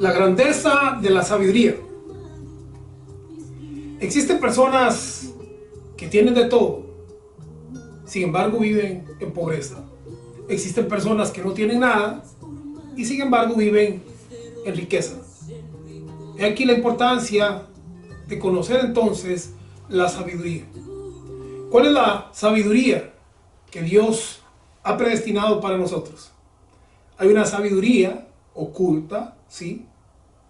La grandeza de la sabiduría. Existen personas que tienen de todo, sin embargo viven en pobreza. Existen personas que no tienen nada y sin embargo viven en riqueza. He aquí la importancia de conocer entonces la sabiduría. ¿Cuál es la sabiduría que Dios ha predestinado para nosotros? Hay una sabiduría oculta, ¿sí?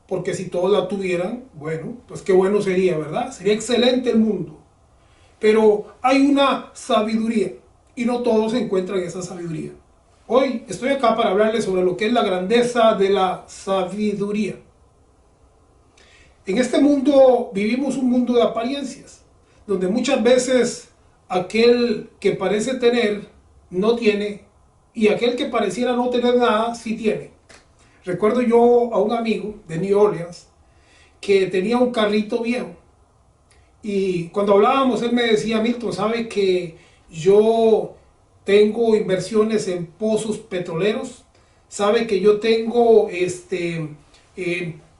Porque si todos la tuvieran, bueno, pues qué bueno sería, ¿verdad? Sería excelente el mundo. Pero hay una sabiduría y no todos encuentran esa sabiduría. Hoy estoy acá para hablarles sobre lo que es la grandeza de la sabiduría. En este mundo vivimos un mundo de apariencias, donde muchas veces aquel que parece tener no tiene y aquel que pareciera no tener nada sí tiene. Recuerdo yo a un amigo de New Orleans que tenía un carrito viejo y cuando hablábamos él me decía: Milton, ¿sabe que yo tengo inversiones en pozos petroleros? ¿Sabe que yo tengo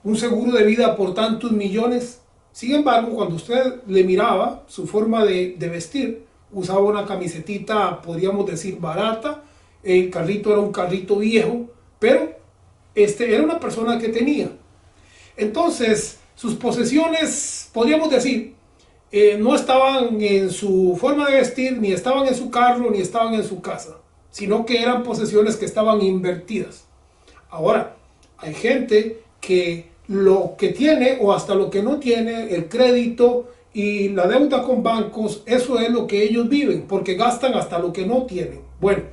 un seguro de vida por tantos millones? Sin embargo, cuando usted le miraba su forma de vestir, usaba una camisetita, podríamos decir, barata. El carrito era un carrito viejo, pero era una persona que tenía. Entonces, sus posesiones, podríamos decir, no estaban en su forma de vestir, ni estaban en su carro, ni estaban en su casa, sino que eran posesiones que estaban invertidas. Ahora, hay gente que lo que tiene o hasta lo que no tiene, el crédito y la deuda con bancos, eso es lo que ellos viven, porque gastan hasta lo que no tienen. Bueno,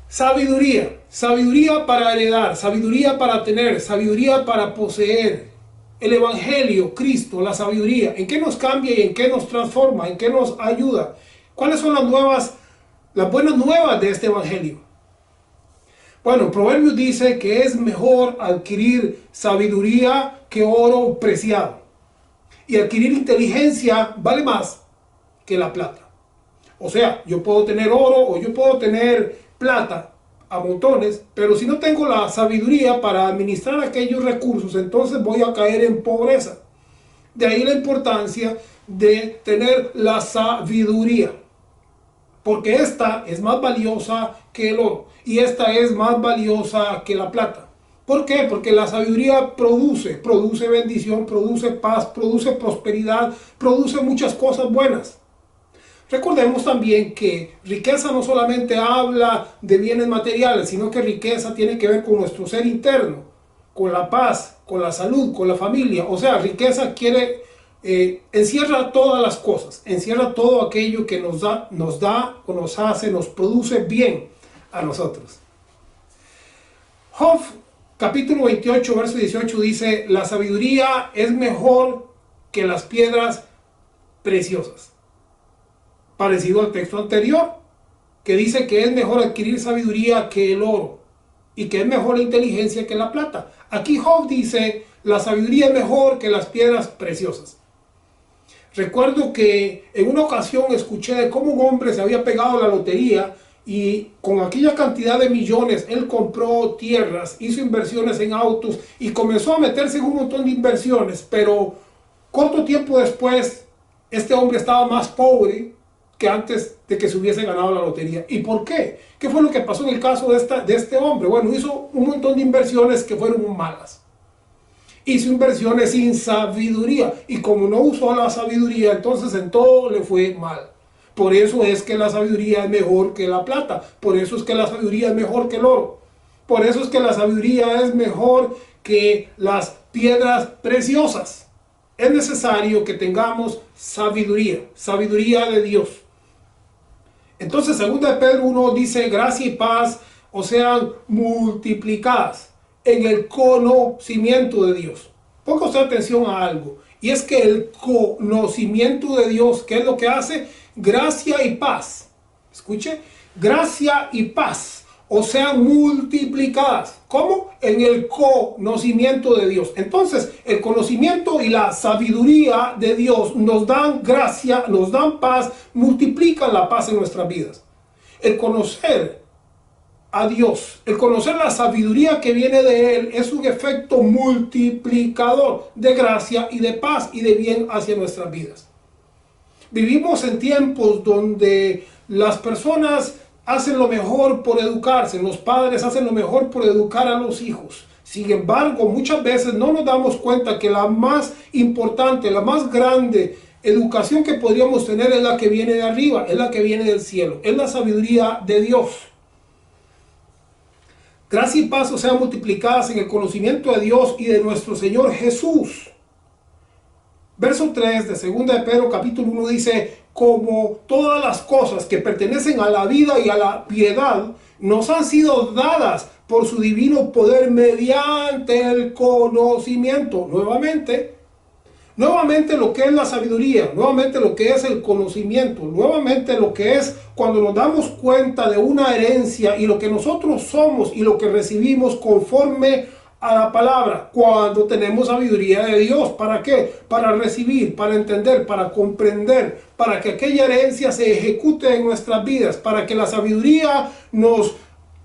sabiduría, sabiduría para heredar, sabiduría para tener, sabiduría para poseer. El Evangelio, Cristo, la sabiduría, ¿en qué nos cambia y en qué nos transforma? ¿En qué nos ayuda? ¿Cuáles son las buenas nuevas de este Evangelio? Bueno, Proverbios dice que es mejor adquirir sabiduría que oro preciado. Y adquirir inteligencia vale más que la plata. O sea, yo puedo tener oro o yo puedo tener plata a montones, pero si no tengo la sabiduría para administrar aquellos recursos, entonces voy a caer en pobreza. De ahí la importancia de tener la sabiduría, porque esta es más valiosa que el oro y esta es más valiosa que la plata. ¿Por qué? Porque la sabiduría produce bendición, produce paz, produce prosperidad, produce muchas cosas buenas. Recordemos también que riqueza no solamente habla de bienes materiales, sino que riqueza tiene que ver con nuestro ser interno, con la paz, con la salud, con la familia. O sea, riqueza encierra todas las cosas, encierra todo aquello que nos da o nos hace, nos produce bien a nosotros. Job capítulo 28, verso 18 dice: la sabiduría es mejor que las piedras preciosas. Parecido al texto anterior, que dice que es mejor adquirir sabiduría que el oro y que es mejor la inteligencia que la plata. Aquí Job dice: la sabiduría es mejor que las piedras preciosas. Recuerdo que en una ocasión escuché de cómo un hombre se había pegado la lotería y con aquella cantidad de millones él compró tierras, hizo inversiones en autos y comenzó a meterse en un montón de inversiones, pero corto tiempo después este hombre estaba más pobre que antes de que se hubiese ganado la lotería. ¿Y por qué? ¿Qué fue lo que pasó en el caso de este hombre? Bueno, hizo un montón de inversiones que fueron malas. Hizo inversiones sin sabiduría y como no usó la sabiduría, entonces en todo le fue mal. Por eso es que la sabiduría es mejor que la plata. Por eso es que la sabiduría es mejor que el oro. Por eso es que la sabiduría es mejor que las piedras preciosas. Es necesario que tengamos sabiduría, sabiduría de Dios. Entonces, 2 de Pedro 1 dice: gracia y paz os sean multiplicadas en el conocimiento de Dios. Ponga usted atención a algo, y es que el conocimiento de Dios, ¿qué es lo que hace? Gracia y paz. Escuche, gracia y paz o sean multiplicadas. ¿Cómo? En el conocimiento de Dios. Entonces, el conocimiento y la sabiduría de Dios nos dan gracia, nos dan paz, multiplican la paz en nuestras vidas. El conocer a Dios, el conocer la sabiduría que viene de Él, es un efecto multiplicador de gracia y de paz y de bien hacia nuestras vidas. Vivimos en tiempos donde las personas hacen lo mejor por educarse, los padres hacen lo mejor por educar a los hijos. Sin embargo, muchas veces no nos damos cuenta que la más importante, la más grande educación que podríamos tener es la que viene de arriba, es la que viene del cielo, es la sabiduría de Dios. Gracia y paz sean multiplicadas en el conocimiento de Dios y de nuestro Señor Jesús. Verso 3 de 2 de Pedro capítulo 1 dice: como todas las cosas que pertenecen a la vida y a la piedad nos han sido dadas por su divino poder mediante el conocimiento. Nuevamente lo que es la sabiduría, nuevamente lo que es el conocimiento, nuevamente lo que es cuando nos damos cuenta de una herencia y lo que nosotros somos y lo que recibimos conforme a la palabra, cuando tenemos sabiduría de Dios. ¿Para qué? Para recibir, para entender, para comprender, para que aquella herencia se ejecute en nuestras vidas, para que la sabiduría nos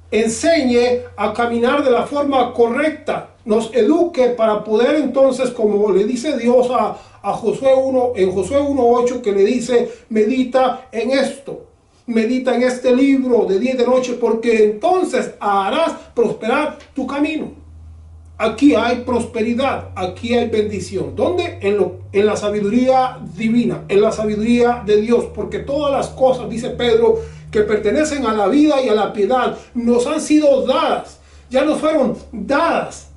enseñe a caminar de la forma correcta, nos eduque para poder entonces, como le dice Dios a Josué 1, en Josué 1:8, que le dice: medita en esto, medita en este libro de día y de noche, porque entonces harás prosperar tu camino. Aquí hay prosperidad, aquí hay bendición. ¿Dónde? En la sabiduría divina, en la sabiduría de Dios, porque todas las cosas, dice Pedro, que pertenecen a la vida y a la piedad, nos han sido dadas, ya nos fueron dadas.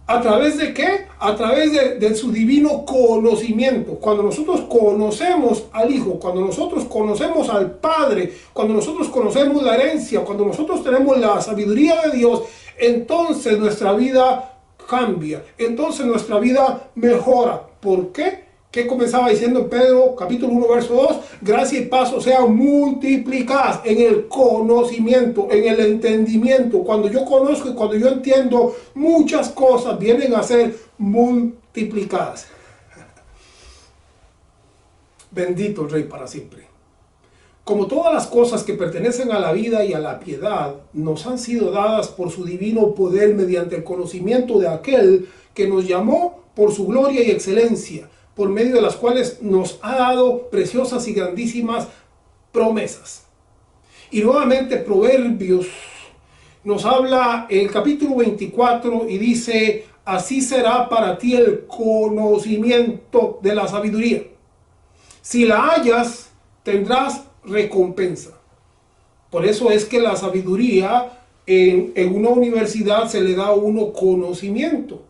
¿A través de qué? A través de su divino conocimiento. Cuando nosotros conocemos al Hijo, cuando nosotros conocemos al Padre, cuando nosotros conocemos la herencia, cuando nosotros tenemos la sabiduría de Dios, entonces nuestra vida cambia, entonces nuestra vida mejora. ¿Por qué? ¿Qué comenzaba diciendo Pedro capítulo 1 verso 2? Gracia y paz sean multiplicadas en el conocimiento, en el entendimiento. Cuando yo conozco y cuando yo entiendo, muchas cosas vienen a ser multiplicadas. Bendito el Rey para siempre. Como todas las cosas que pertenecen a la vida y a la piedad, nos han sido dadas por su divino poder mediante el conocimiento de aquel que nos llamó por su gloria y excelencia, por medio de las cuales nos ha dado preciosas y grandísimas promesas. Y nuevamente Proverbios nos habla en el capítulo 24 y dice: así será para ti el conocimiento de la sabiduría. Si la hallas, tendrás recompensa. Por eso es que la sabiduría en una universidad se le da a uno conocimiento.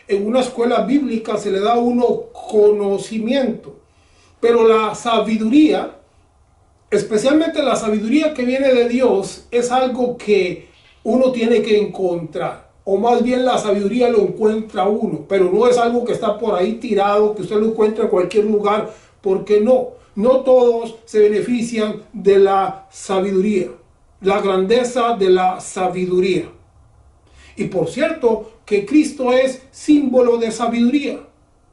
En una escuela bíblica se le da a uno conocimiento. Pero la sabiduría, especialmente la sabiduría que viene de Dios, es algo que uno tiene que encontrar. O más bien la sabiduría lo encuentra uno. Pero no es algo que está por ahí tirado, que usted lo encuentra en cualquier lugar. Porque no todos se benefician de la sabiduría. La grandeza de la sabiduría. Y por cierto, que Cristo es símbolo de sabiduría.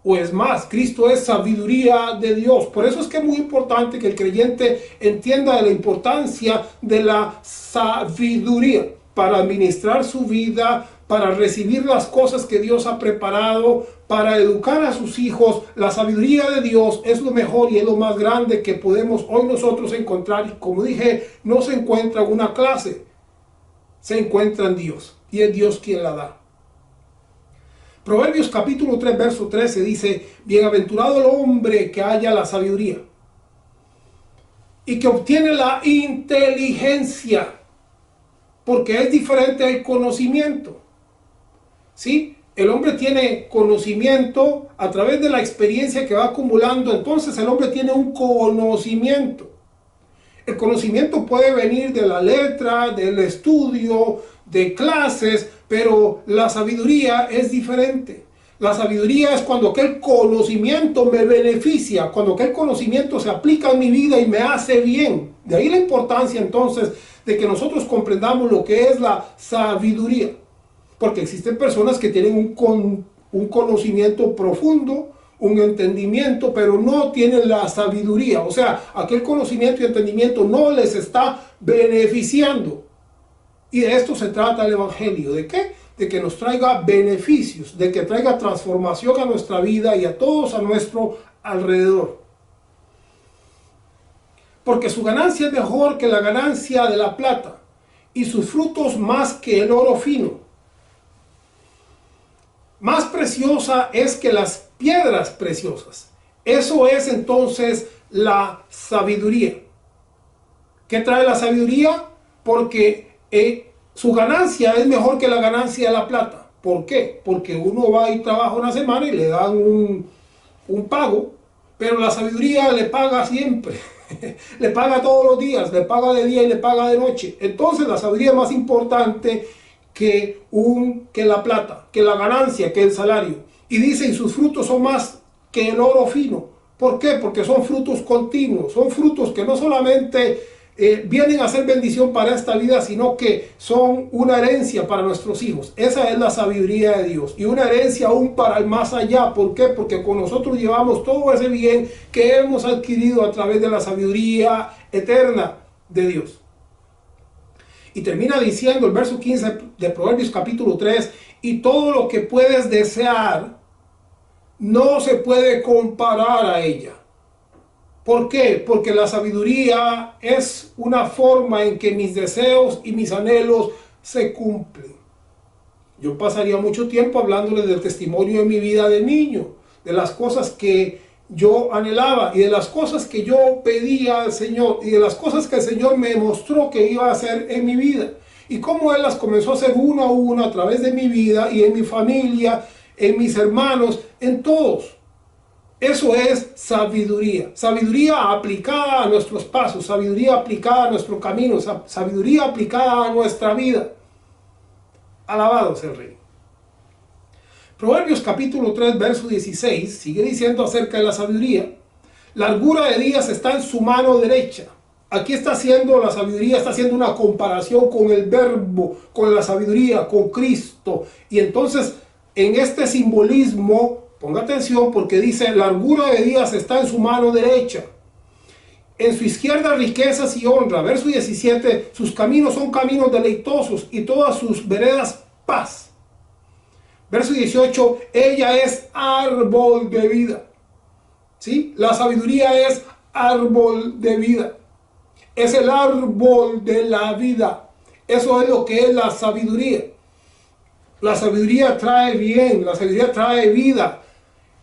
O es más, Cristo es sabiduría de Dios. Por eso es que es muy importante que el creyente entienda la importancia de la sabiduría para administrar su vida, para recibir las cosas que Dios ha preparado, para educar a sus hijos. La sabiduría de Dios es lo mejor y es lo más grande que podemos hoy nosotros encontrar. Y como dije, no se encuentra en una clase, se encuentra en Dios. Y es Dios quien la da. Proverbios capítulo 3 verso 13 dice: bienaventurado el hombre que haya la sabiduría y que obtiene la inteligencia, porque es diferente al conocimiento. ¿Sí? El hombre tiene conocimiento a través de la experiencia que va acumulando. Entonces el hombre tiene un conocimiento. El conocimiento puede venir de la letra, del estudio, de clases, pero la sabiduría es diferente. La sabiduría es cuando aquel conocimiento me beneficia, cuando aquel conocimiento se aplica en mi vida y me hace bien. De ahí la importancia entonces de que nosotros comprendamos lo que es la sabiduría. Porque existen personas que tienen un conocimiento profundo, un entendimiento, pero no tienen la sabiduría. O sea, aquel conocimiento y entendimiento no les está beneficiando. Y de esto se trata el Evangelio. ¿De qué? De que nos traiga beneficios, de que traiga transformación a nuestra vida y a todos a nuestro alrededor. Porque su ganancia es mejor que la ganancia de la plata, y sus frutos más que el oro fino. Más preciosa es que las piedras preciosas. Eso es entonces la sabiduría. ¿Qué trae la sabiduría? Porque su ganancia es mejor que la ganancia de la plata. ¿Por qué? Porque uno va y trabaja una semana y le dan un pago, pero la sabiduría le paga siempre. Le paga todos los días, le paga de día y le paga de noche. Entonces la sabiduría es más importante que la plata, que la ganancia, que el salario. Y dice, y sus frutos son más que el oro fino. ¿Por qué? Porque son frutos continuos, son frutos que no solamente vienen a ser bendición para esta vida, sino que son una herencia para nuestros hijos. Esa es la sabiduría de Dios, y una herencia aún para el más allá. ¿Por qué? Porque con nosotros llevamos todo ese bien que hemos adquirido a través de la sabiduría eterna de Dios. Y termina diciendo el verso 15 de Proverbios capítulo 3, y todo lo que puedes desear no se puede comparar a ella. ¿Por qué? Porque la sabiduría es una forma en que mis deseos y mis anhelos se cumplen. Yo pasaría mucho tiempo hablándoles del testimonio de mi vida de niño, de las cosas que yo anhelaba y de las cosas que yo pedía al Señor y de las cosas que el Señor me mostró que iba a hacer en mi vida. Y cómo Él las comenzó a hacer una a una a través de mi vida y en mi familia, en mis hermanos, en todos. Eso es sabiduría. Sabiduría aplicada a nuestros pasos, sabiduría aplicada a nuestro camino, sabiduría aplicada a nuestra vida. Alabado sea el Rey. Proverbios capítulo 3, verso 16, sigue diciendo acerca de la sabiduría. Largura de días está en su mano derecha. Aquí está haciendo la sabiduría, está haciendo una comparación con el verbo, con la sabiduría, con Cristo. Y entonces, en este simbolismo, ponga atención porque dice, largura de días está en su mano derecha. En su izquierda riquezas y honra. Verso 17, sus caminos son caminos deleitosos y todas sus veredas paz. Verso 18, ella es árbol de vida. ¿Sí? La sabiduría es árbol de vida. Es el árbol de la vida. Eso es lo que es la sabiduría. La sabiduría trae bien, la sabiduría trae vida.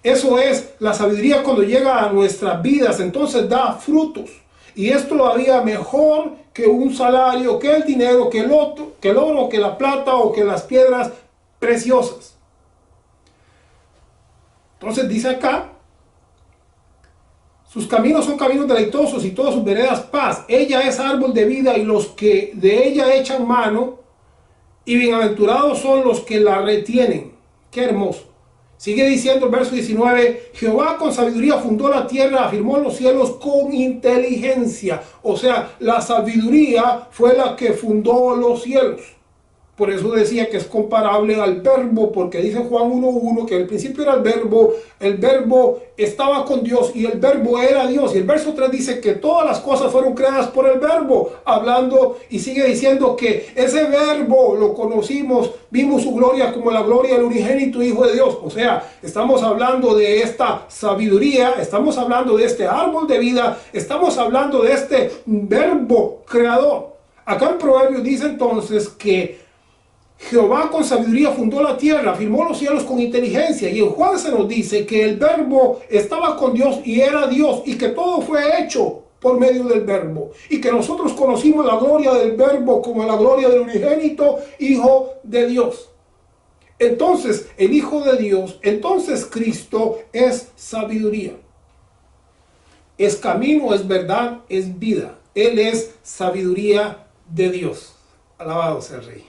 Eso es la sabiduría cuando llega a nuestras vidas, entonces da frutos. Y es todavía mejor que un salario, que el dinero, que el oro, que la plata o que las piedras preciosas. Entonces dice acá, sus caminos son caminos deleitosos y todas sus veredas paz. Ella es árbol de vida y los que de ella echan mano, y bienaventurados son los que la retienen. Qué hermoso. Sigue diciendo el verso 19, Jehová con sabiduría fundó la tierra, afirmó los cielos con inteligencia. O sea, la sabiduría fue la que fundó los cielos. Por eso decía que es comparable al verbo, porque dice Juan 1:1 que al principio era el verbo estaba con Dios y el verbo era Dios. Y el verso 3 dice que todas las cosas fueron creadas por el verbo, hablando, y sigue diciendo que ese verbo lo conocimos, vimos su gloria como la gloria del unigénito Hijo de Dios. O sea, estamos hablando de esta sabiduría, estamos hablando de este árbol de vida, estamos hablando de este verbo creador. Acá en Proverbios dice entonces que Jehová con sabiduría fundó la tierra, afirmó los cielos con inteligencia. Y en Juan se nos dice que el verbo estaba con Dios y era Dios, y que todo fue hecho por medio del verbo, y que nosotros conocimos la gloria del verbo como la gloria del unigénito Hijo de Dios. Entonces el Hijo de Dios, entonces Cristo es sabiduría, es camino, es verdad, es vida. Él es sabiduría de Dios. Alabado sea el Rey.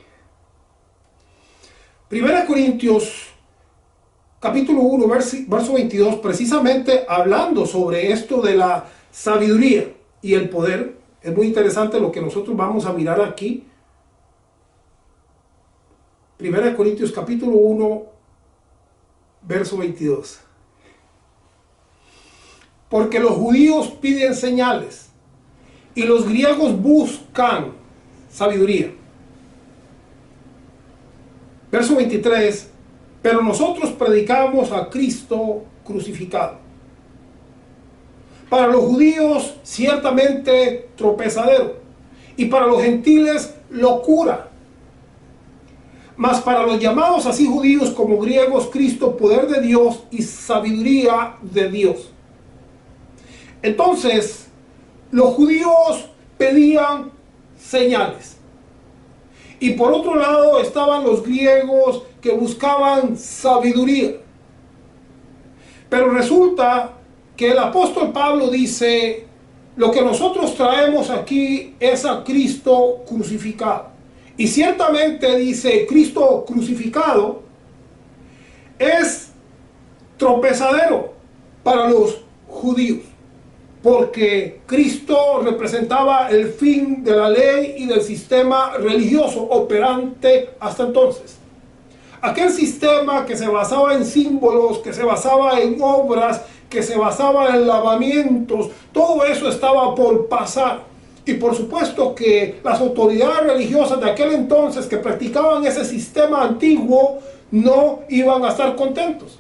1 Corintios capítulo 1, verso 22, precisamente hablando sobre esto de la sabiduría y el poder. Es muy interesante lo que nosotros vamos a mirar aquí. 1 Corintios capítulo 1, verso 22. Porque los judíos piden señales y los griegos buscan sabiduría. Verso 23, pero nosotros predicamos a Cristo crucificado. Para los judíos ciertamente tropezadero, y para los gentiles locura. Mas para los llamados así judíos como griegos, Cristo poder de Dios y sabiduría de Dios. Entonces, los judíos pedían señales. Y por otro lado estaban los griegos que buscaban sabiduría. Pero resulta que el apóstol Pablo dice, lo que nosotros traemos aquí es a Cristo crucificado. Y ciertamente dice, Cristo crucificado es tropezadero para los judíos, porque Cristo representaba el fin de la ley y del sistema religioso operante hasta entonces. Aquel sistema que se basaba en símbolos, que se basaba en obras, que se basaba en lavamientos, todo eso estaba por pasar. Y por supuesto que las autoridades religiosas de aquel entonces que practicaban ese sistema antiguo no iban a estar contentos.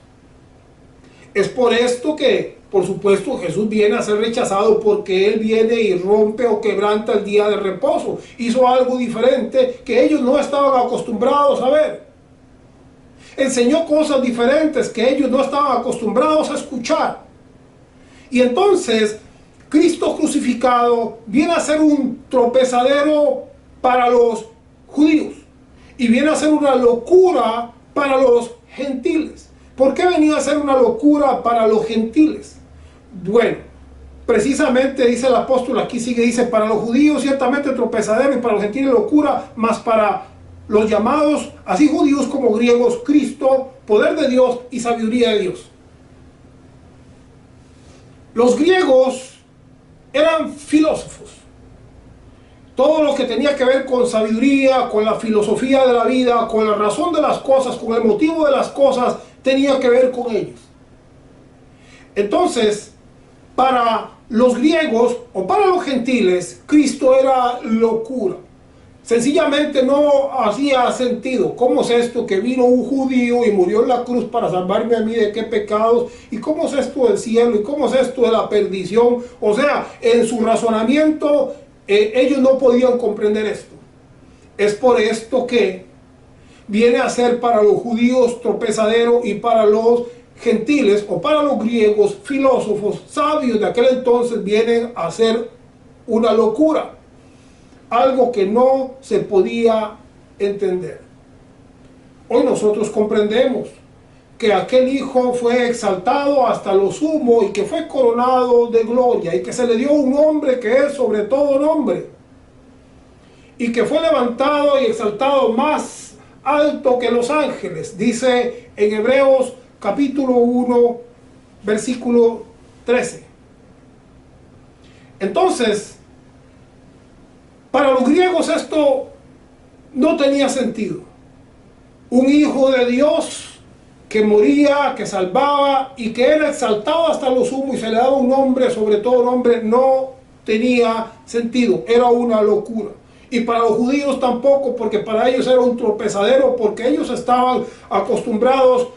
Es por esto que, por supuesto, Jesús viene a ser rechazado, porque Él viene y rompe o quebranta el día de reposo. Hizo algo diferente que ellos no estaban acostumbrados a ver. Enseñó cosas diferentes que ellos no estaban acostumbrados a escuchar. Y entonces, Cristo crucificado viene a ser un tropezadero para los judíos y viene a ser una locura para los gentiles. ¿Por qué venía a ser una locura para los gentiles? Bueno, precisamente dice el apóstol, aquí sigue, dice, para los judíos ciertamente tropezadero y para los gentiles locura, mas para los llamados, así judíos como griegos, Cristo, poder de Dios y sabiduría de Dios. Los griegos eran filósofos. Todo lo que tenía que ver con sabiduría, con la filosofía de la vida, con la razón de las cosas, con el motivo de las cosas, tenía que ver con ellos. Entonces, para los griegos o para los gentiles, Cristo era locura. Sencillamente no hacía sentido. ¿Cómo es esto que vino un judío y murió en la cruz para salvarme a mí de qué pecados? ¿Y cómo es esto del cielo? ¿Y cómo es esto de la perdición? O sea, en su razonamiento ellos no podían comprender esto. Es por esto que viene a ser para los judíos tropezadero y para los gentiles o para los griegos, filósofos, sabios de aquel entonces, vienen a ser una locura. Algo que no se podía entender. Hoy nosotros comprendemos que aquel hijo fue exaltado hasta lo sumo y que fue coronado de gloria y que se le dio un nombre que es sobre todo nombre y que fue levantado y exaltado más alto que los ángeles, dice en Hebreos capítulo 1 versículo 13. Entonces, para los griegos esto no tenía sentido. Un hijo de Dios que moría, que salvaba y que era exaltado hasta lo sumo y se le daba un nombre sobre todo nombre, no tenía sentido. Era una locura. Y para los judíos tampoco, porque para ellos era un tropezadero, porque ellos estaban acostumbrados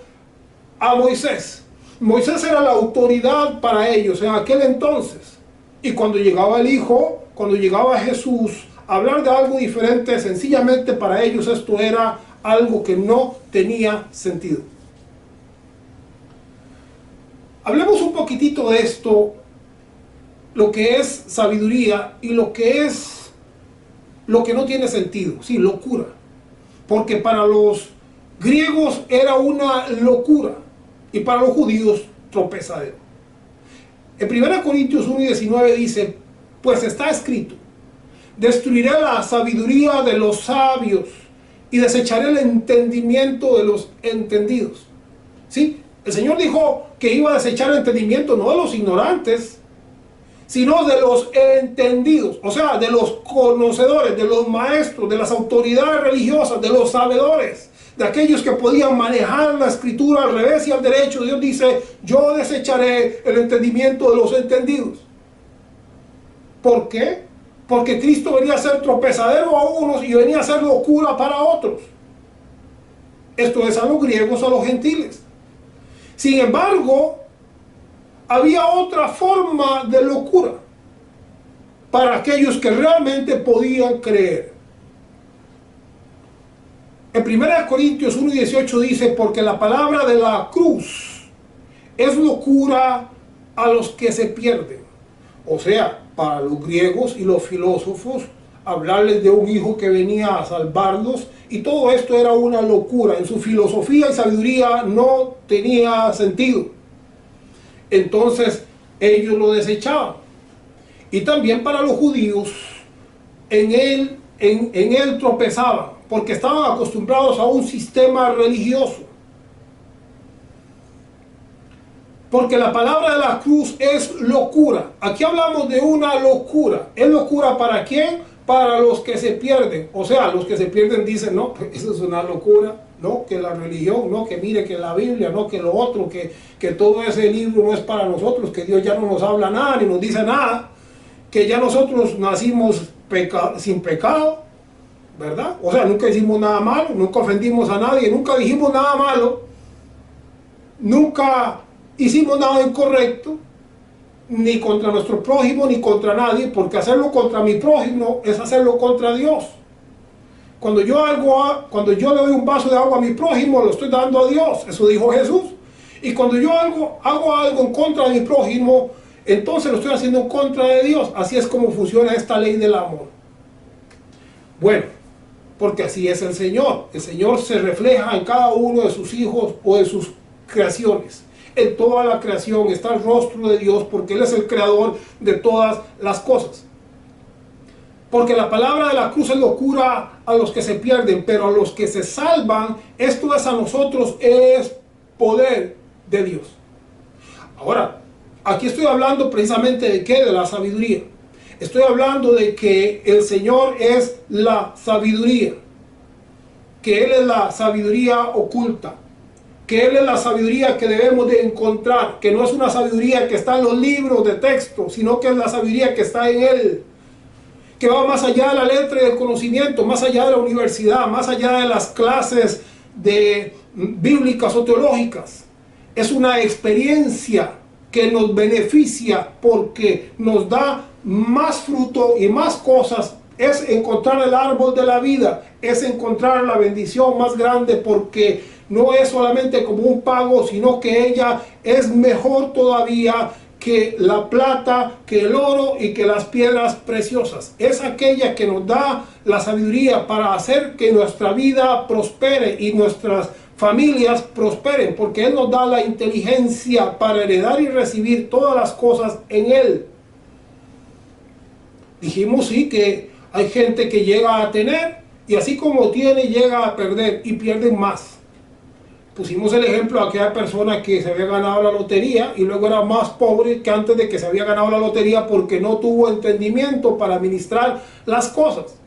a Moisés. Moisés era la autoridad para ellos en aquel entonces. Y cuando llegaba el hijo, cuando llegaba Jesús, hablar de algo diferente, sencillamente para ellos esto era algo que no tenía sentido. Hablemos un poquitito de esto, lo que es sabiduría y lo que es lo que no tiene sentido, sí, locura. Porque para los griegos era una locura y para los judíos tropezadero. En 1 Corintios 1:19 dice, pues está escrito, destruiré la sabiduría de los sabios y desecharé el entendimiento de los entendidos. ¿Sí? El Señor dijo que iba a desechar el entendimiento no de los ignorantes, sino de los entendidos, o sea, de los conocedores, de los maestros, de las autoridades religiosas, de los sabedores, de aquellos que podían manejar la escritura al revés y al derecho. Dios dice, yo desecharé el entendimiento de los entendidos. ¿Por qué? Porque Cristo venía a ser tropezadero a unos y venía a ser locura para otros. Esto es a los griegos, a los gentiles. Sin embargo, había otra forma de locura para aquellos que realmente podían creer. En 1 Corintios 1:18 dice, porque la palabra de la cruz es locura a los que se pierden. O sea, para los griegos y los filósofos, hablarles de un hijo que venía a salvarlos, y todo esto era una locura. En su filosofía y sabiduría no tenía sentido. Entonces, ellos lo desechaban. Y también para los judíos, en él tropezaban, porque estaban acostumbrados a un sistema religioso. Porque la palabra de la cruz es locura. Aquí hablamos de una locura. ¿Es locura para quién? Para los que se pierden. O sea, los que se pierden dicen, no, eso es una locura. No, que la religión, no, que mire que la Biblia, no, que lo otro, que todo ese libro no es para nosotros, que Dios ya no nos habla nada, ni nos dice nada, que ya nosotros nacimos sin pecado, ¿verdad? O sea, nunca hicimos nada malo, nunca ofendimos a nadie, nunca dijimos nada malo, nunca hicimos nada incorrecto, ni contra nuestro prójimo, ni contra nadie, porque hacerlo contra mi prójimo es hacerlo contra Dios. Cuando yo le doy un vaso de agua a mi prójimo, lo estoy dando a Dios. Eso dijo Jesús. Y cuando yo hago algo en contra de mi prójimo, entonces lo estoy haciendo en contra de Dios. Así es como funciona esta ley del amor. Bueno, porque así es el Señor. El Señor se refleja en cada uno de sus hijos o de sus creaciones. En toda la creación está el rostro de Dios, porque Él es el creador de todas las cosas. Porque la palabra de la cruz es locura a los que se pierden, pero a los que se salvan, esto es a nosotros, es poder de Dios. Ahora, aquí estoy hablando precisamente de ¿qué? De la sabiduría. Estoy hablando de que el Señor es la sabiduría, que Él es la sabiduría oculta, que Él es la sabiduría que debemos de encontrar, que no es una sabiduría que está en los libros de texto, sino que es la sabiduría que está en Él, que va más allá de la letra y del conocimiento, más allá de la universidad, más allá de las clases bíblicas o teológicas. Es una experiencia que nos beneficia porque nos da más fruto y más cosas. Es encontrar el árbol de la vida, es encontrar la bendición más grande, porque no es solamente como un pago, sino que ella es mejor todavía que la plata, que el oro y que las piedras preciosas. Es aquella que nos da la sabiduría para hacer que nuestra vida prospere y nuestras familias prosperen, porque Él nos da la inteligencia para heredar y recibir todas las cosas en Él. Dijimos sí que hay gente que llega a tener y así como tiene llega a perder y pierden más. Pusimos el ejemplo de aquella persona que se había ganado la lotería y luego era más pobre que antes de que se había ganado la lotería porque no tuvo entendimiento para administrar las cosas.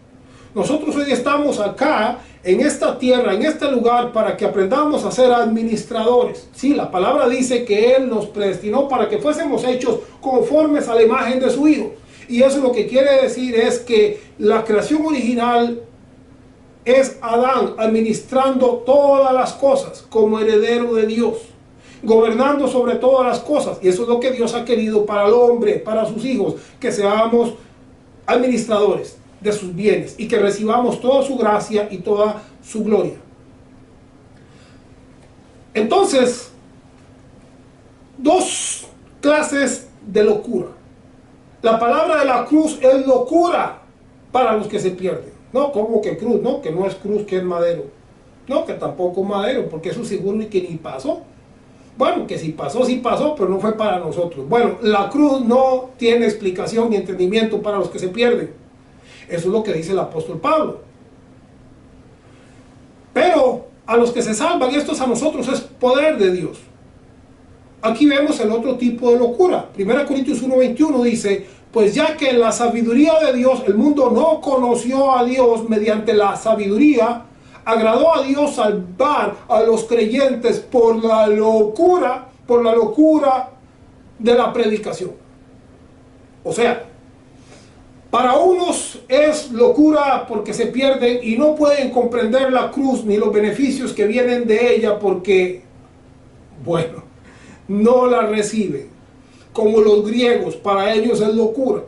Nosotros hoy estamos acá, en esta tierra, en este lugar, para que aprendamos a ser administradores. Sí, la palabra dice que Él nos predestinó para que fuésemos hechos conformes a la imagen de su Hijo. Y eso lo que quiere decir es que la creación original es Adán administrando todas las cosas como heredero de Dios, gobernando sobre todas las cosas. Y eso es lo que Dios ha querido para el hombre, para sus hijos, que seamos administradores de sus bienes y que recibamos toda su gracia y toda su gloria. Entonces, dos clases de locura. La palabra de la cruz es locura para los que se pierden. No, como que cruz, no, que no es cruz, que es madero. No, que tampoco es madero, porque eso seguro y que ni pasó. Bueno, que si pasó, sí pasó, pero no fue para nosotros. Bueno, la cruz no tiene explicación ni entendimiento para los que se pierden. Eso es lo que dice el apóstol Pablo. Pero a los que se salvan, esto a nosotros es poder de Dios. Aquí vemos el otro tipo de locura. 1 Corintios 1:21 dice, pues ya que en la sabiduría de Dios el mundo no conoció a Dios mediante la sabiduría, agradó a Dios salvar a los creyentes por la locura de la predicación. O sea, Para unos es locura porque se pierden y no pueden comprender la cruz ni los beneficios que vienen de ella porque, bueno, no la reciben. Como los griegos, para ellos es locura.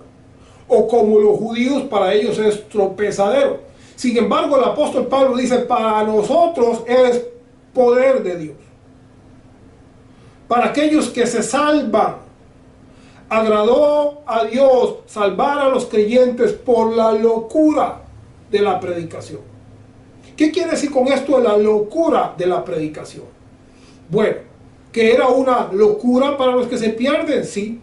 O como los judíos, para ellos es tropezadero. Sin embargo, el apóstol Pablo dice, para nosotros es poder de Dios. Para aquellos que se salvan, agradó a Dios salvar a los creyentes por la locura de la predicación. ¿Qué quiere decir con esto de la locura de la predicación? Bueno, que era una locura para los que se pierden, sí.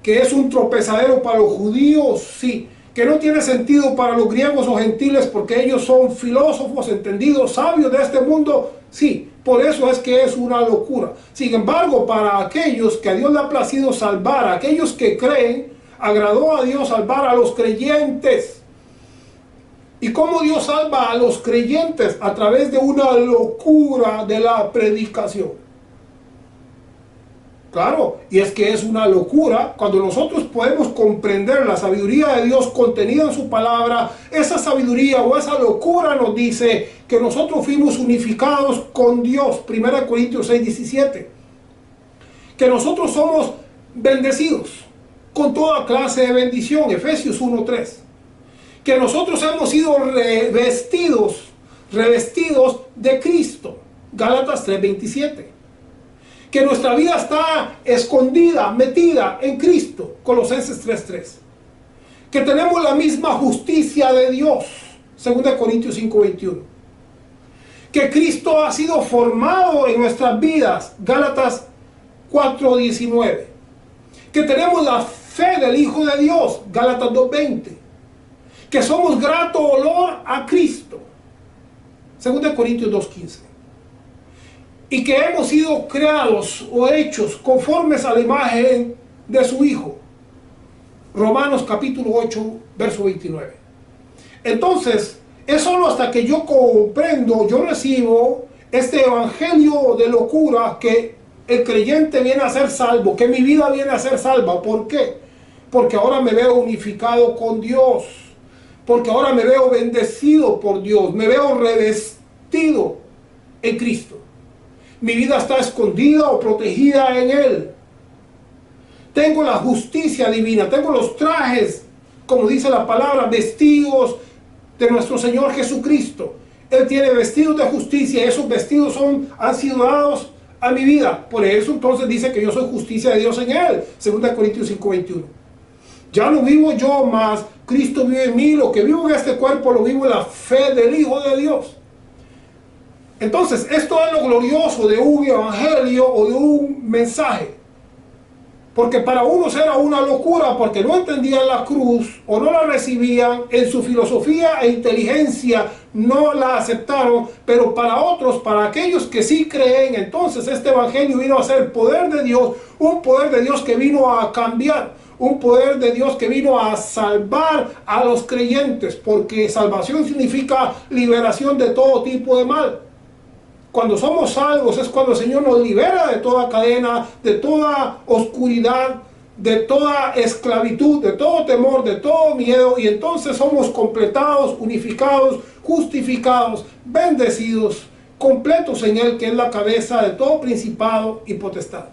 Que es un tropezadero para los judíos, sí. Que no tiene sentido para los griegos o gentiles porque ellos son filósofos, entendidos, sabios de este mundo, sí. Por eso es que es una locura. Sin embargo, para aquellos que a Dios le ha placido salvar, a aquellos que creen, agradó a Dios salvar a los creyentes. ¿Y cómo Dios salva a los creyentes? A través de una locura de la predicación. Claro, y es que es una locura cuando nosotros podemos comprender la sabiduría de Dios contenida en su palabra. Esa sabiduría o esa locura nos dice que nosotros fuimos unificados con Dios. 1 Corintios 6, 17. Que nosotros somos bendecidos con toda clase de bendición. Efesios 1, 3. Que nosotros hemos sido revestidos de Cristo. Gálatas 3, 27. Que nuestra vida está escondida, metida en Cristo, Colosenses 3:3. Que tenemos la misma justicia de Dios, 2 Corintios 5:21. Que Cristo ha sido formado en nuestras vidas, Gálatas 4:19. Que tenemos la fe del Hijo de Dios, Gálatas 2:20. Que somos grato olor a Cristo, 2 Corintios 2:15. Y que hemos sido creados o hechos conformes a la imagen de su Hijo. Romanos capítulo 8, verso 29. Entonces, es solo hasta que yo comprendo, yo recibo este evangelio de locura que el creyente viene a ser salvo, que mi vida viene a ser salva. ¿Por qué? Porque ahora me veo unificado con Dios. Porque ahora me veo bendecido por Dios. Me veo revestido en Cristo. Mi vida está escondida o protegida en Él. Tengo la justicia divina, tengo los trajes, como dice la palabra, vestidos de nuestro Señor Jesucristo. Él tiene vestidos de justicia y esos vestidos han sido dados a mi vida. Por eso entonces dice que yo soy justicia de Dios en Él. 2 Corintios 5:21. Ya no vivo yo más, Cristo vive en mí. Lo que vivo en este cuerpo lo vivo en la fe del Hijo de Dios. Entonces, esto es lo glorioso de un evangelio o de un mensaje. Porque para unos era una locura porque no entendían la cruz o no la recibían, en su filosofía e inteligencia no la aceptaron, pero para otros, para aquellos que sí creen, entonces este evangelio vino a ser poder de Dios, un poder de Dios que vino a cambiar, un poder de Dios que vino a salvar a los creyentes, porque salvación significa liberación de todo tipo de mal. Cuando somos salvos es cuando el Señor nos libera de toda cadena, de toda oscuridad, de toda esclavitud, de todo temor, de todo miedo, y entonces somos completados, unificados, justificados, bendecidos, completos en Él, que es la cabeza de todo principado y potestad.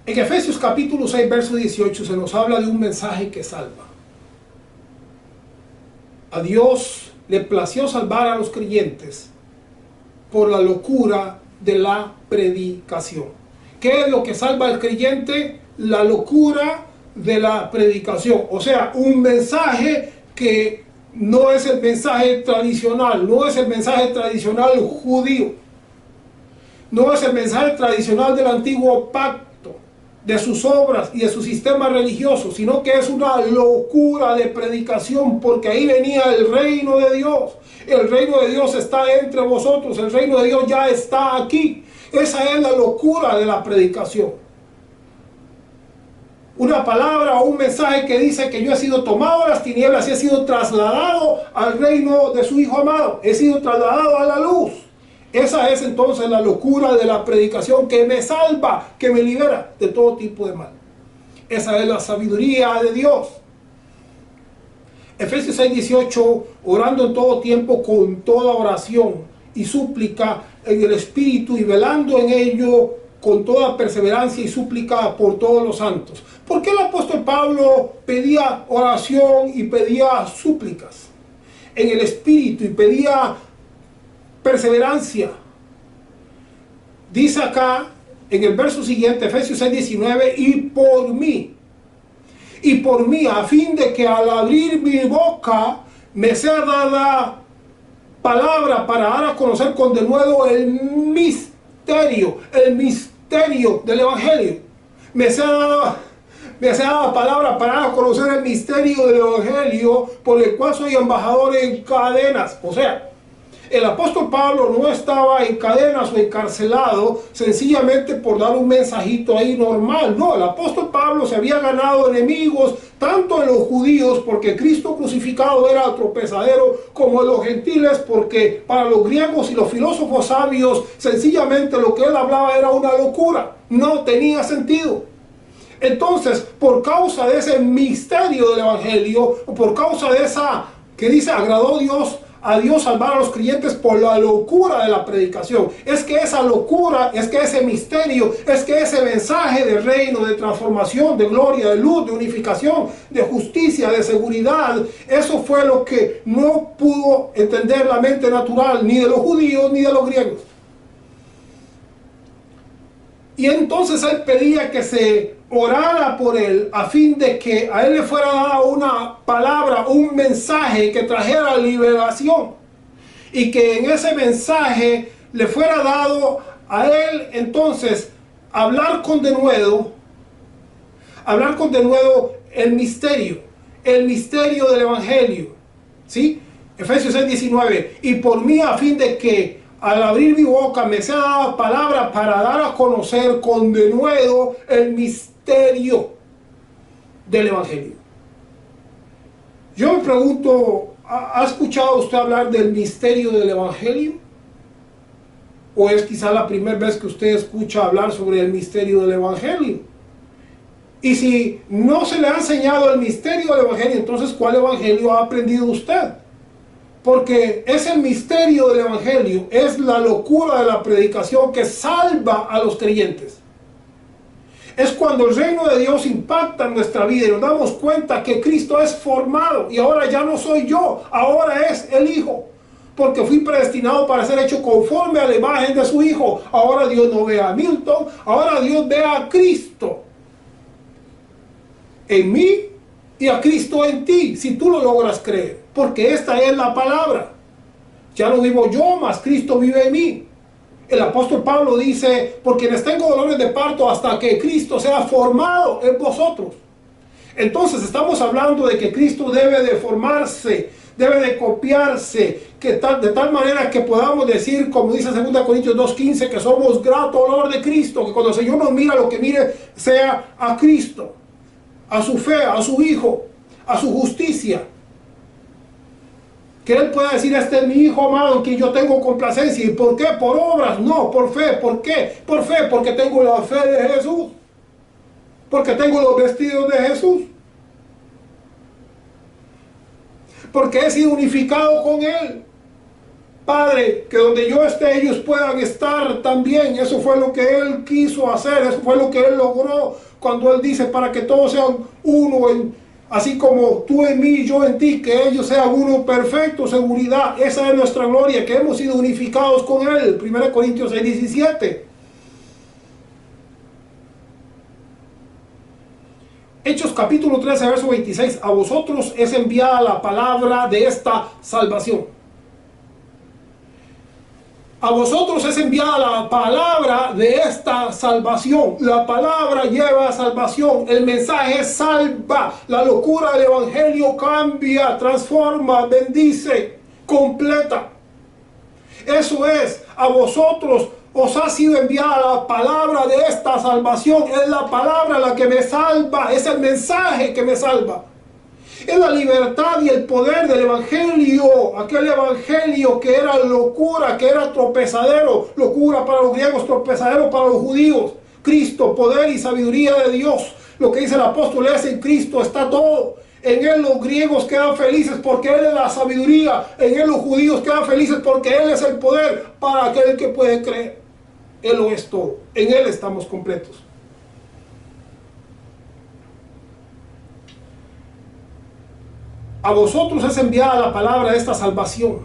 En Efesios capítulo 6, verso 18 se nos habla de un mensaje que salva. A Dios le plació salvar a los creyentes por la locura de la predicación. ¿Qué es lo que salva al creyente? La locura de la predicación. O sea, un mensaje que no es el mensaje tradicional, no es el mensaje tradicional judío, no es el mensaje tradicional del antiguo pacto, de sus obras y de su sistema religioso, sino que es una locura de predicación, porque ahí venía el reino de Dios. El reino de Dios está entre vosotros, el reino de Dios ya está aquí. Esa es la locura de la predicación. Una palabra o un mensaje que dice que yo he sido tomado de las tinieblas y he sido trasladado al reino de su Hijo amado, he sido trasladado a la luz. Esa es entonces la locura de la predicación que me salva, que me libera de todo tipo de mal. Esa es la sabiduría de Dios. Efesios 6:18, orando en todo tiempo con toda oración y súplica en el Espíritu y velando en ello con toda perseverancia y súplica por todos los santos. ¿Por qué el apóstol Pablo pedía oración y pedía súplicas en el Espíritu y pedía perseverancia? Dice acá en el verso siguiente, Efesios 6:19, y por mí, a fin de que al abrir mi boca me sea dada palabra para dar a conocer con denuedo el misterio del Evangelio. Me sea dada palabra para dar a conocer el misterio del Evangelio, por el cual soy embajador en cadenas. O sea, el apóstol Pablo no estaba en cadenas o encarcelado sencillamente por dar un mensajito ahí normal. No, el apóstol Pablo se había ganado enemigos tanto en los judíos, porque Cristo crucificado era tropezadero, como en los gentiles, porque para los griegos y los filósofos sabios sencillamente lo que él hablaba era una locura, no tenía sentido. Entonces, por causa de ese misterio del Evangelio, o por causa de esa que dice agradó a Dios salvar a los creyentes por la locura de la predicación. Es que esa locura, es que ese misterio, es que ese mensaje de reino, de transformación, de gloria, de luz, de unificación, de justicia, de seguridad, eso fue lo que no pudo entender la mente natural ni de los judíos ni de los griegos. Y entonces él pedía que se orara por él, a fin de que a él le fuera dada una palabra, un mensaje que trajera liberación, y que en ese mensaje le fuera dado a él entonces hablar con denuedo el misterio del Evangelio, ¿sí? Efesios 6:19, y por mí, a fin de que al abrir mi boca me sea dada palabra para dar a conocer con denuedo el misterio del Evangelio. Yo me pregunto, ¿ha escuchado usted hablar del misterio del Evangelio? ¿O es quizá la primera vez que usted escucha hablar sobre el misterio del Evangelio? Y si no se le ha enseñado el misterio del Evangelio, entonces ¿cuál Evangelio ha aprendido usted? Porque es el misterio del Evangelio, es la locura de la predicación que salva a los creyentes. Es cuando el reino de Dios impacta en nuestra vida y nos damos cuenta que Cristo es formado y ahora ya no soy yo, ahora es el Hijo. Porque fui predestinado para ser hecho conforme a la imagen de su Hijo. Ahora Dios no ve a Milton, ahora Dios ve a Cristo en mí y a Cristo en ti, si tú lo logras creer. Porque esta es la palabra. Ya no vivo yo, mas Cristo vive en mí. El apóstol Pablo dice, por quienes tengo dolores de parto hasta que Cristo sea formado en vosotros. Entonces estamos hablando de que Cristo debe de formarse, debe de copiarse, de tal manera que podamos decir, como dice 2 Corintios 2:15, que somos grato olor de Cristo, que cuando el Señor nos mira, lo que mire sea a Cristo, a su fe, a su Hijo, a su justicia. Que Él pueda decir, este es mi Hijo amado en quien yo tengo complacencia. ¿Y por qué? Por obras, no, por fe. ¿Por qué? Por fe, porque tengo la fe de Jesús. Porque tengo los vestidos de Jesús. Porque he sido unificado con Él. Padre, que donde yo esté ellos puedan estar también. Eso fue lo que Él quiso hacer. Eso fue lo que Él logró cuando Él dice, para que todos sean uno así como tú en mí y yo en ti, que ellos sean uno perfecto, seguridad. Esa es nuestra gloria, que hemos sido unificados con Él. 1 Corintios 6:17. Hechos capítulo 13, verso 26. A vosotros es enviada la palabra de esta salvación. A vosotros es enviada la palabra de esta salvación. La palabra lleva salvación. El mensaje salva. La locura del Evangelio cambia, transforma, bendice, completa. Eso es, a vosotros os ha sido enviada la palabra de esta salvación. Es la palabra la que me salva. Es el mensaje que me salva. Es la libertad y el poder del Evangelio, aquel Evangelio que era locura, que era tropezadero, locura para los griegos, tropezadero para los judíos. Cristo, poder y sabiduría de Dios, Lo que dice el apóstol es: en Cristo está todo. En Él los griegos quedan felices porque Él es la sabiduría. En Él los judíos quedan felices porque Él es el poder para aquel que puede creer. Él lo es todo. En Él estamos completos. A vosotros es enviada la palabra de esta salvación.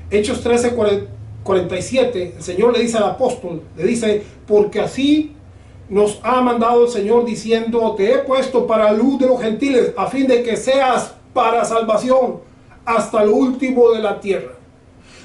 Hechos 13:47, el Señor le dice al apóstol, le dice: porque así nos ha mandado el Señor diciendo: te he puesto para luz de los gentiles, a fin de que seas para salvación hasta lo último de la tierra.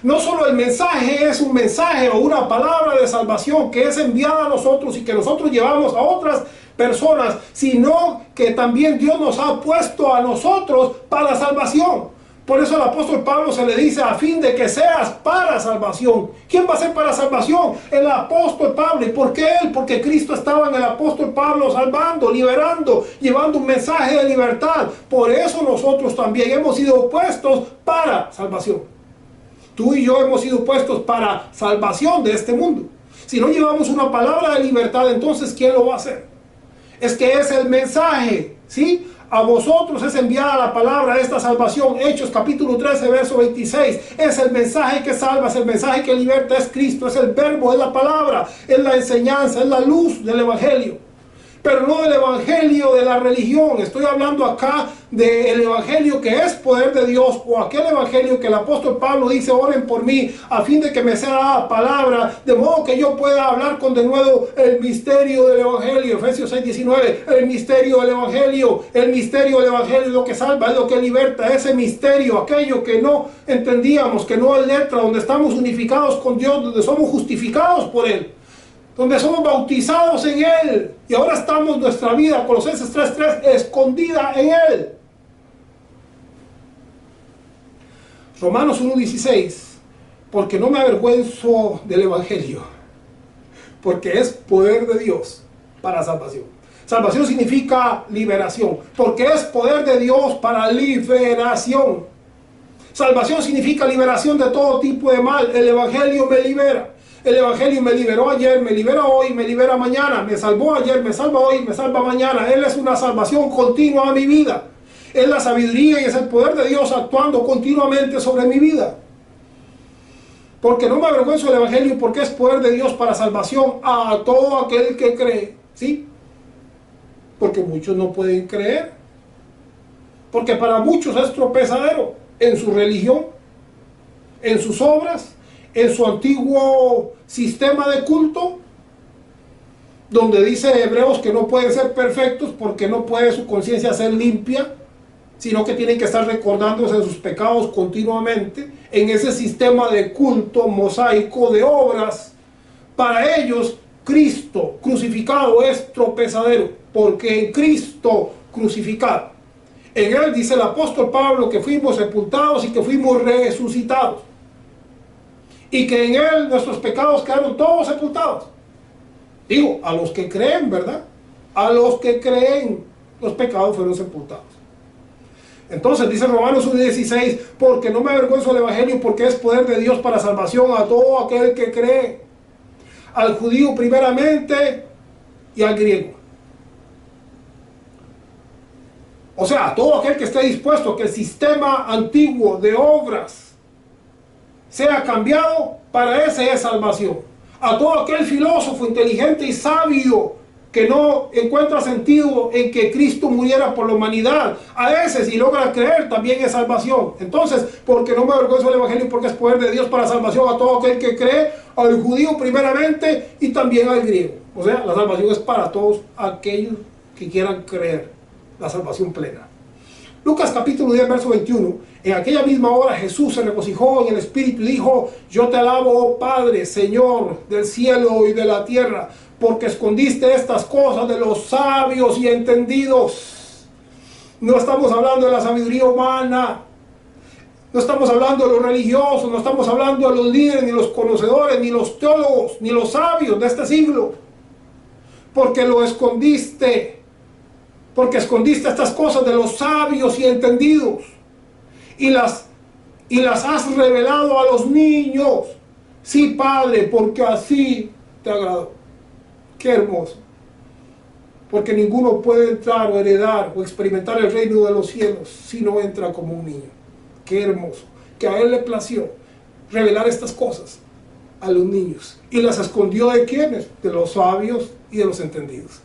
No solo el mensaje es un mensaje o una palabra de salvación que es enviada a nosotros y que nosotros llevamos a otras personas, sino que también Dios nos ha puesto a nosotros para salvación. Por eso al apóstol Pablo se le dice: a fin de que seas para salvación. ¿Quién va a ser para salvación? El apóstol Pablo. ¿Y por qué él? Porque Cristo estaba en el apóstol Pablo salvando, liberando, llevando un mensaje de libertad. Por eso nosotros también hemos sido puestos para salvación. Tú y yo hemos sido puestos para salvación de este mundo. Si no llevamos una palabra de libertad, entonces ¿quién lo va a hacer? Es que es el mensaje, ¿sí? A vosotros es enviada la palabra de esta salvación. Hechos capítulo 13, verso 26. Es el mensaje que salva, es el mensaje que liberta, es Cristo, es el verbo, es la palabra, es la enseñanza, es la luz del evangelio. Pero no del evangelio de la religión. Estoy hablando acá del evangelio que es poder de Dios, o aquel evangelio que el apóstol Pablo dice: oren por mí a fin de que me sea dada palabra, de modo que yo pueda hablar con denuedo el misterio del evangelio. Efesios 6:19. El misterio del evangelio es lo que salva, es lo que liberta. Ese misterio, aquello que no entendíamos, que no es letra, donde estamos unificados con Dios, donde somos justificados por Él, donde somos bautizados en Él, y ahora estamos nuestra vida, Colosenses 3:3, escondida en Él. Romanos 1:16, porque no me avergüenzo del evangelio, porque es poder de Dios para salvación. Salvación significa liberación, porque es poder de Dios para liberación. Salvación significa liberación de todo tipo de mal. El evangelio me libera. El evangelio me liberó ayer, me libera hoy, me libera mañana, me salvó ayer, me salva hoy, me salva mañana. Él es una salvación continua a mi vida. Es la sabiduría y es el poder de Dios actuando continuamente sobre mi vida. Porque no me avergüenzo del evangelio, porque es poder de Dios para salvación a todo aquel que cree. ¿Sí? Porque muchos no pueden creer. Porque para muchos es tropezadero en su religión, en sus obras, en su antiguo sistema de culto, donde dice Hebreos que no pueden ser perfectos porque no puede su conciencia ser limpia, sino que tienen que estar recordándose de sus pecados continuamente. En ese sistema de culto mosaico de obras, para ellos Cristo crucificado es tropezadero, porque en Cristo crucificado, en Él, dice el apóstol Pablo, que fuimos sepultados y que fuimos resucitados, y que en Él nuestros pecados quedaron todos sepultados. Digo, a los que creen, ¿verdad? A los que creen, los pecados fueron sepultados. Entonces dice Romanos 1:16, porque no me avergüenzo del evangelio, porque es poder de Dios para salvación a todo aquel que cree, al judío primeramente y al griego. O sea, a todo aquel que esté dispuesto a que el sistema antiguo de obras sea cambiado, para ese es salvación. A todo aquel filósofo inteligente y sabio que no encuentra sentido en que Cristo muriera por la humanidad, a ese, si logra creer, también es salvación. Entonces, porque no me avergüenzo del evangelio, porque es poder de Dios para salvación a todo aquel que cree, al judío primeramente y también al griego. O sea, la salvación es para todos aquellos que quieran creer, la salvación plena. Lucas capítulo 10, verso 21. En aquella misma hora Jesús se regocijó en el Espíritu y dijo: yo te alabo, oh Padre, Señor del cielo y de la tierra, porque escondiste estas cosas de los sabios y entendidos. No estamos hablando de la sabiduría humana, no estamos hablando de los religiosos, no estamos hablando de los líderes, ni los conocedores, ni los teólogos, ni los sabios de este siglo, porque lo escondiste. Porque escondiste estas cosas de los sabios y entendidos y las has revelado a los niños. Sí, Padre, porque así te agradó. Qué hermoso. porque ninguno puede entrar o heredar o experimentar el reino de los cielos si no entra como un niño. Qué hermoso, que a él le plació revelar estas cosas a los niños y las escondió de quienes, de los sabios y de los entendidos.